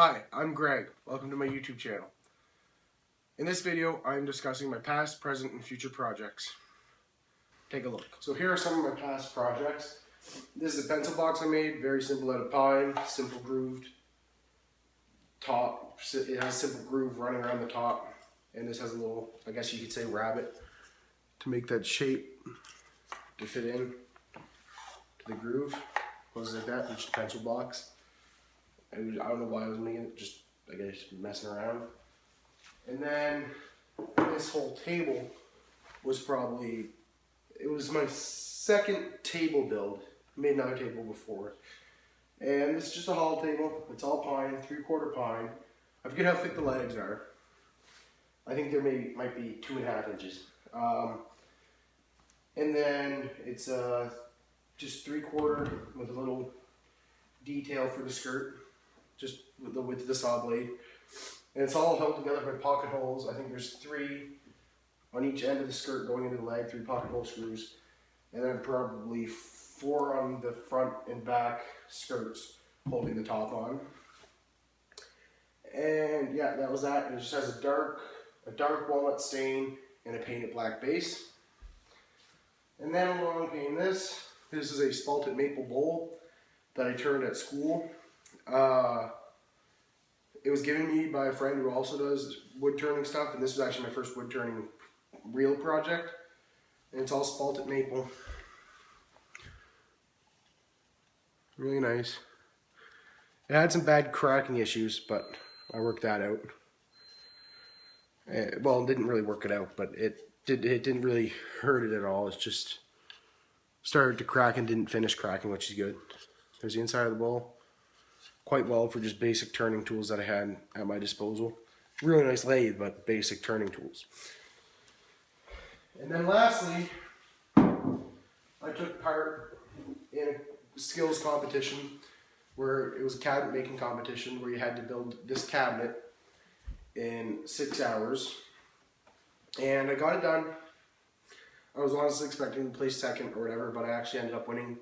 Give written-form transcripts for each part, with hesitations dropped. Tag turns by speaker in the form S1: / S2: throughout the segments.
S1: Hi, I'm Greg. Welcome to my YouTube channel. In this video, I'm discussing my past, present, and future projects. Take a look. So here are some of my past projects. This is a pencil box I made, very simple out of pine, simple grooved top. It has a simple groove running around the top, and this has a little, I guess you could say, rabbit to make that shape to fit in to the groove. Goes like that, just a pencil box. I don't know why I was making it, just I guess messing around. And then this whole table was it was my second table build. I made another table before. And this is just a hollow table. It's all pine, 3/4 pine. I forget how thick the legs are. I think there might be 2.5 inches. And then it's just 3/4 with a little detail for the skirt, just with the width of the saw blade. And it's all held together by pocket holes. I think there's 3 on each end of the skirt going into the leg, 3 pocket hole screws, and then probably 4 on the front and back skirts holding the top on. And yeah, that was that. It just has a dark walnut stain and a painted black base. And then along came this. This is a spalted maple bowl that I turned at school. It was given me by a friend who also does wood turning stuff, and this was actually my first wood turning real project. And it's all spalted maple. Really nice. It had some bad cracking issues, but I worked that out. Well, it didn't really work it out, but it didn't really hurt it at all. It's just started to crack and didn't finish cracking, which is good. There's the inside of the bowl. Quite well for just basic turning tools that I had at my disposal. Really nice lathe, but basic turning tools. And then lastly, I took part in a skills competition where it was a cabinet making competition where you had to build this cabinet in 6 hours. And I got it done. I was honestly expecting to place second or whatever, but I actually ended up winning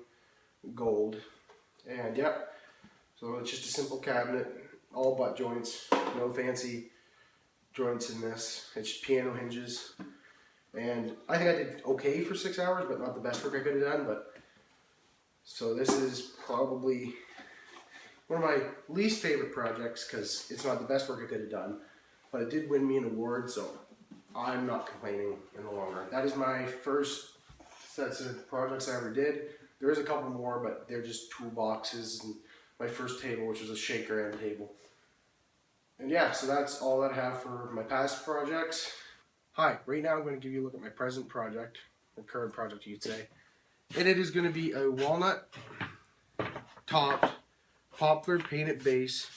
S1: gold. And yeah. So it's just a simple cabinet, all butt joints, no fancy joints in this. It's just piano hinges. And I think I did okay for 6 hours, but not the best work I could have done. But so this is probably one of my least favorite projects because it's not the best work I could have done. But it did win me an award, so I'm not complaining in the long run. That is my first sets of projects I ever did. There is a couple more, but they're just toolboxes and my first table, which was a shaker end table. And yeah, so that's all that I have for my past projects. Hi, right now I'm going to give you a look at my present project, or current project you'd say. And it is going to be a walnut topped, poplar painted base,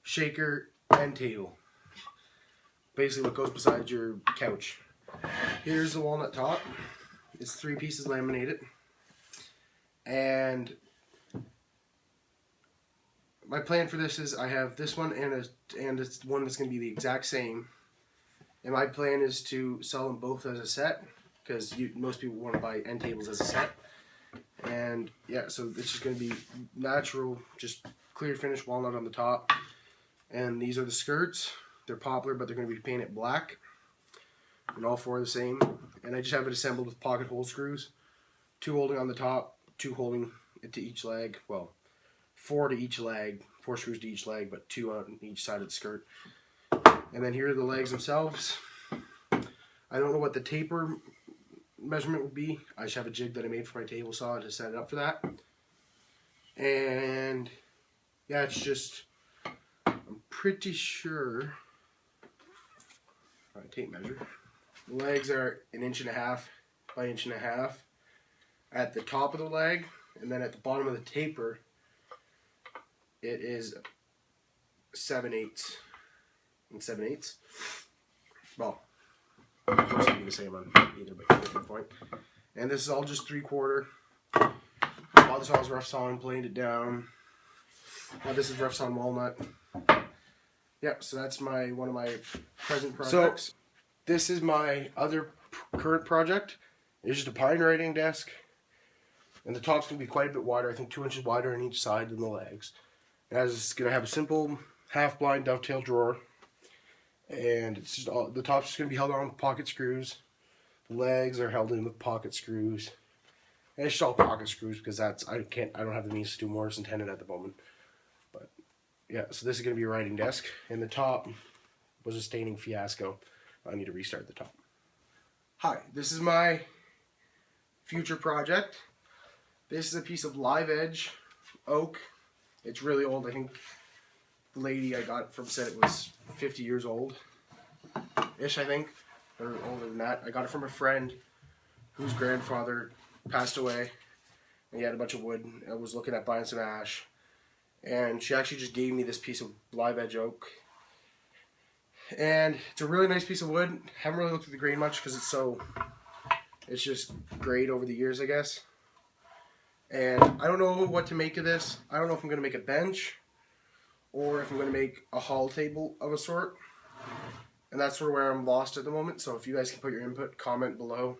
S1: shaker end table. Basically what goes beside your couch. Here's the walnut top. It's 3 pieces laminated. And my plan for this is I have this one and it's one that's going to be the exact same. And my plan is to sell them both as a set because most people want to buy end tables as a set. And yeah, so it's just going to be natural, just clear finish walnut on the top. And these are the skirts. They're poplar, but they're going to be painted black. And all 4 are the same. And I just have it assembled with pocket hole screws. 2 holding on the top, 2 holding it to each leg. Well, 4 to each leg, 4 screws to each leg, but 2 on each side of the skirt. And then here are the legs themselves. I don't know what the taper measurement would be. I just have a jig that I made for my table saw to set it up for that. And yeah, it's just, I'm pretty sure, tape measure. The legs are 1.5 inches by 1.5 inches at the top of the leg, and then at the bottom of the taper, it is 7/8 and 7/8. Well, of course I'm going to say I'm on either, but that's my point. And this is all just 3/4. All this was rough sawn, planed it down. Now this is rough sawn walnut. Yeah, so that's one of my present projects. So this is my other current project. It's just a pine writing desk. And the top's going to be quite a bit wider, I think 2 inches wider on each side than the legs. It's going to have a simple half blind dovetail drawer, and it's just all, the top's just going to be held on with pocket screws. The legs are held in with pocket screws. And it's just all pocket screws because I don't have the means to do mortise and tenon at the moment. But yeah, so this is going to be a writing desk, and the top was a staining fiasco. I need to restart the top. Hi, this is my future project. This is a piece of live edge oak. It's really old. I think the lady I got it from said it was 50 years old-ish, I think, or older than that. I got it from a friend whose grandfather passed away, and he had a bunch of wood. I was looking at buying some ash, and she actually just gave me this piece of live edge oak. And it's a really nice piece of wood. Haven't really looked at the grain much because it's just grayed over the years, I guess. And I don't know what to make of this. I don't know if I'm going to make a bench or if I'm going to make a hall table of a sort. And that's sort of where I'm lost at the moment. So if you guys can put your input, comment below.